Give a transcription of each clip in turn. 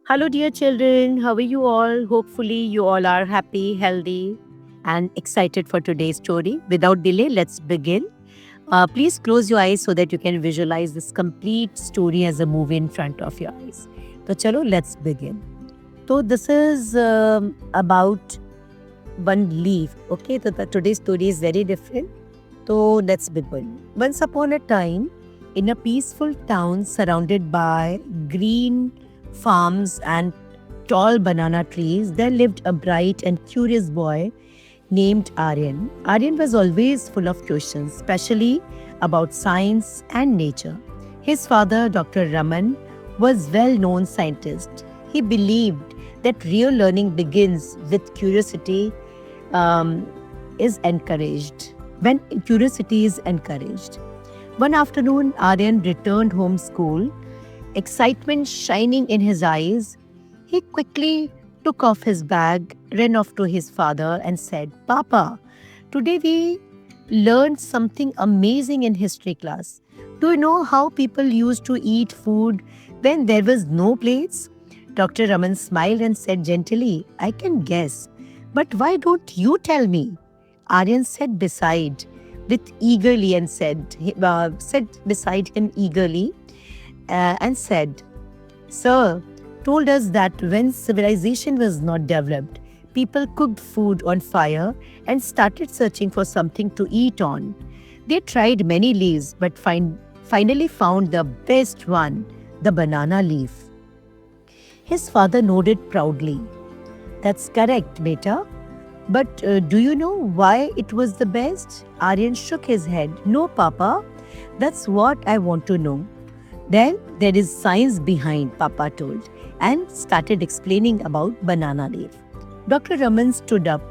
Hello, dear children. How are you all? Hopefully, you all are happy, healthy, and excited for today's story. Without delay, let's begin. Please close your eyes so that you can visualize this complete story as a movie in front of your eyes. So, chalo, let's begin. So, this is about one leaf. Okay, so today's story is very different. So, let's begin. Once upon a time, in a peaceful town surrounded by green farms and tall banana trees, there lived a bright and curious boy named Aryan. Aryan was always full of questions, especially about science and nature. His father, Dr. Raman, was well-known scientist. He believed that real learning begins with curiosity is encouraged. When curiosity is encouraged. One afternoon, Aryan returned home school, excitement shining in his eyes. He quickly took off his bag, ran off to his father, and said, Papa, today we learned something amazing in history class. Do you know how people used to eat food when there was no plates? Dr. Raman smiled and said gently, I can guess, but why don't you tell me? Aryan sat beside with eagerly and said beside him eagerly and said, Sir, told us that when civilization was not developed, people cooked food on fire and started searching for something to eat on. They tried many leaves but finally found the best one, the banana leaf. His father nodded proudly. That's correct, beta. But do you know why it was the best? Aryan shook his head. No, Papa. That's what I want to know. Then there is science behind, Papa told, and started explaining about banana leaf. Dr. Raman stood up,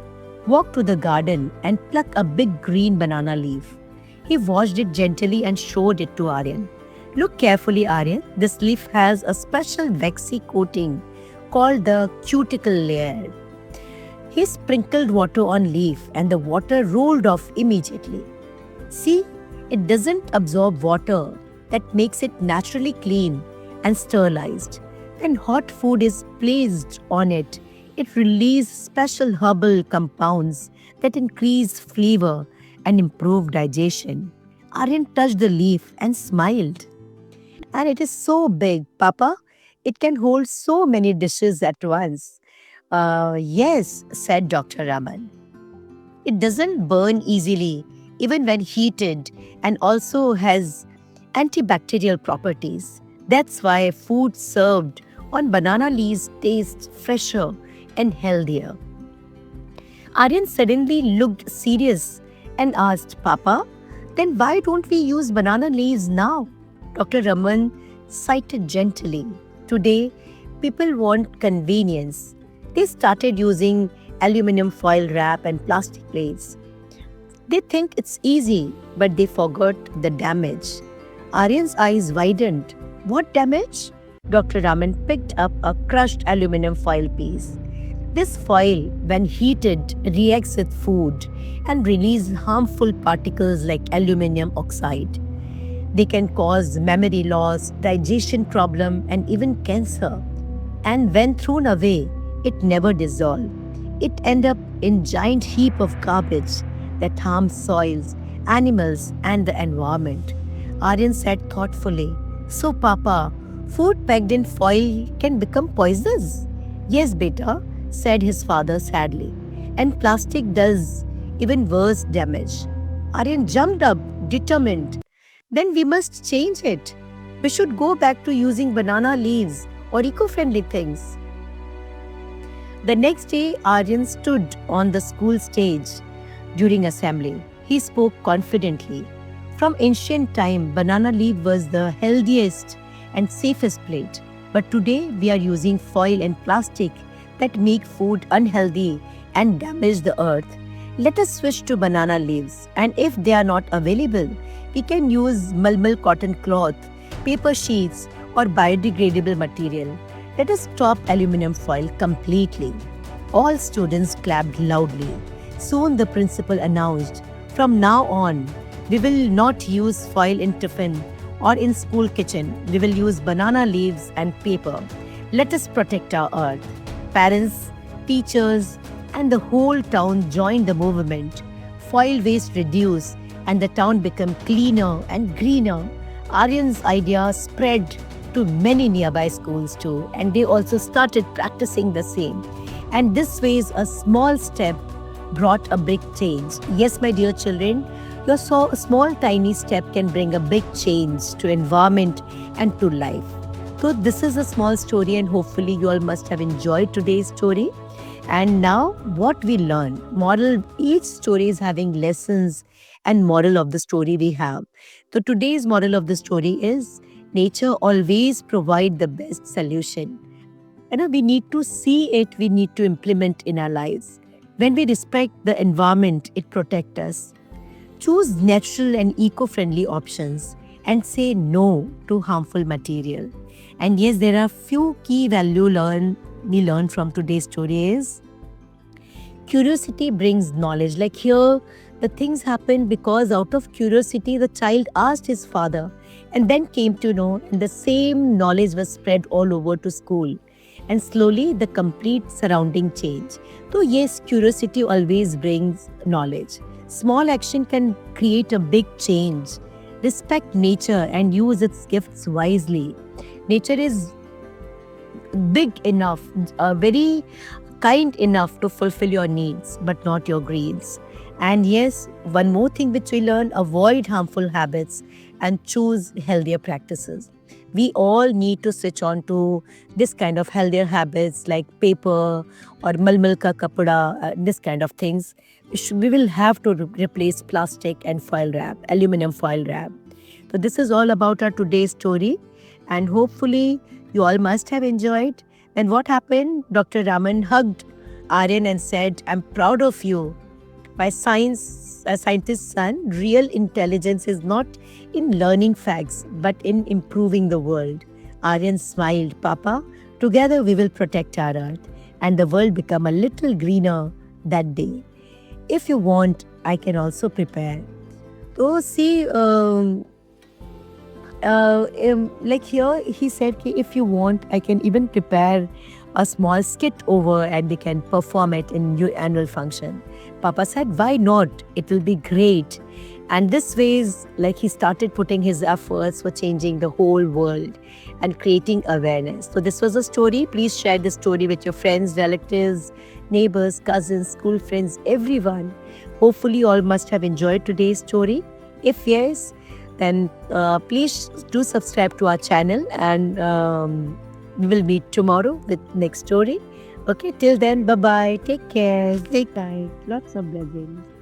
walked to the garden and plucked a big green banana leaf. He washed it gently and showed it to Aryan. Look carefully, Aryan. This leaf has a special waxy coating called the cuticle layer. He sprinkled water on leaf and the water rolled off immediately. See, it doesn't absorb water. That makes it naturally clean and sterilized. When hot food is placed on it, it releases special herbal compounds that increase flavor and improve digestion. Aryan touched the leaf and smiled. And it is so big, Papa. It can hold so many dishes at once. Yes, said Dr. Raman. It doesn't burn easily, even when heated, and also has antibacterial properties. That's why food served on banana leaves tastes fresher and healthier. Aryan suddenly looked serious and asked, Papa, then why don't we use banana leaves now? Dr. Raman cited gently. Today, people want convenience. They started using aluminum foil wrap and plastic plates. They think it's easy, but they forgot the damage. Aryan's eyes widened. What damage? Dr. Raman picked up a crushed aluminum foil piece. This foil, when heated, reacts with food and releases harmful particles like aluminum oxide. They can cause memory loss, digestion problem, and even cancer. And when thrown away, it never dissolves. It ends up in giant heap of garbage that harms soils, animals, and the environment. Aryan said thoughtfully, So, Papa, food packed in foil can become poisonous? Yes, beta, said his father sadly. And plastic does even worse damage. Aryan jumped up, determined. Then we must change it. We should go back to using banana leaves or eco-friendly things. The next day, Aryan stood on the school stage during assembly. He spoke confidently. From ancient time, banana leaf was the healthiest and safest plate. But today, we are using foil and plastic that make food unhealthy and damage the earth. Let us switch to banana leaves. And if they are not available, we can use mulmal cotton cloth, paper sheets, or biodegradable material. Let us stop aluminum foil completely. All students clapped loudly. Soon the principal announced, From now on, we will not use foil in tiffin or in school kitchen. We will use banana leaves and paper. Let us protect our earth. Parents, teachers, and the whole town joined the movement. Foil waste reduced and the town became cleaner and greener. Aryan's idea spread to many nearby schools too, and they also started practicing the same. And this ways, a small step brought a big change. Yes, my dear children, your small tiny step can bring a big change to environment and to life. So this is a small story, and hopefully you all must have enjoyed today's story. And now what we learn, moral, each story is having lessons and moral of the story we have. So today's moral of the story is nature always provide the best solution. We need to see it, we need to implement in our lives. When we respect the environment, it protects us. Choose natural and eco-friendly options and say no to harmful material. And yes, there are few key value we learn from today's story is curiosity brings knowledge. Like here, the things happened because out of curiosity, the child asked his father and then came to know, and the same knowledge was spread all over to school. And slowly, the complete surrounding change. So yes, curiosity always brings knowledge. Small action can create a big change. Respect nature and use its gifts wisely. Nature is big enough, very kind enough to fulfill your needs, but not your greeds. And yes, one more thing which we learn, avoid harmful habits and choose healthier practices. We all need to switch on to this kind of healthier habits like paper or malmal ka kapada, this kind of things. We will have to replace plastic and foil wrap, aluminum foil wrap. So this is all about our today's story, and hopefully you all must have enjoyed. And what happened? Dr. Raman hugged Aryan and said, "I'm proud of you. My scientist's son, real intelligence is not in learning facts, but in improving the world." Aryan smiled, "Papa, together we will protect our earth and the world become a little greener that day. If you want, I can also prepare." So see, like here he said, if you want, I can even prepare a small skit over and we can perform it in your annual function. Papa said, why not? It will be great. And this ways, like he started putting his efforts for changing the whole world and creating awareness. So this was a story. Please share the story with your friends, relatives, neighbors, cousins, school friends, everyone. Hopefully you all must have enjoyed today's story. If yes, then please do subscribe to our channel, and we will meet tomorrow with next story. Okay, till then, bye-bye. Take care. Stay kind. Lots of blessings.